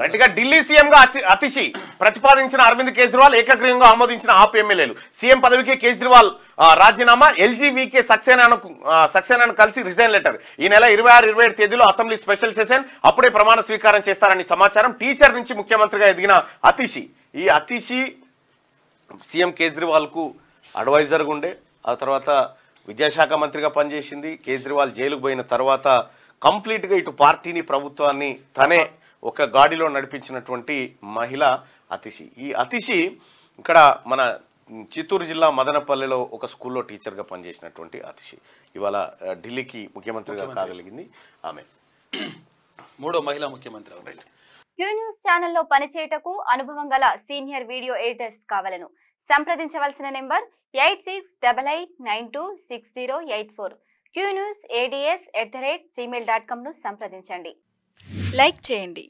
రైట్గా ఢిల్లీ సీఎంగా అతిషి ప్రతిపాదించిన అరవింద్ కేజ్రీవాల్ ఏకగ్రీవంగా ఆమోదించిన ఆప్ ఎమ్మెల్యేలు. సీఎం పదవికి కేజ్రీవాల్ రాజీనామా, ఎల్జీవీకే సక్సేనాను కలిసి రిజైన్ లెటర్. ఈ నెల 26-27 తేదీలో అసెంబ్లీ స్పెషల్ సెషన్, అప్పుడే ప్రమాణ స్వీకారం చేస్తారని సమాచారం. టీచర్ నుంచి ముఖ్యమంత్రిగా ఎదిగిన అతిషి, ఈ అతిషి సీఎం కేజ్రీవాల్కు అడ్వైజర్గా ఉండే, ఆ తర్వాత విద్యాశాఖ మంత్రిగా పనిచేసింది. కేజ్రీవాల్ జైలుకు పోయిన తర్వాత కంప్లీట్గా ఇటు పార్టీని ప్రభుత్వాన్ని తనే ఒక గాడిలో నడిపించినటువంటి మహిళ అతిషి. ఈ అతిషి ఇక్కడ మన చిత్తూరు జిల్లా మదనపల్లిలో ఒక స్కూల్లో టీచర్గా పనిచేసినటువంటి అతిషి ఇవాళ ఢిల్లీకి ముఖ్యమంత్రిగా కాగలిగింది. ఆమె మూడో మహిళా ముఖ్యమంత్రి. క్యూ న్యూస్ ఛానల్లో పనిచేయటకు అనుభవం గల సీనియర్ వీడియో ఎడిటర్స్ కావాలను సంప్రదించవలసిన నెంబర్ 8688926084. qnewsads@gmail.com ను సంప్రదించండి. లైక్ చేయండి.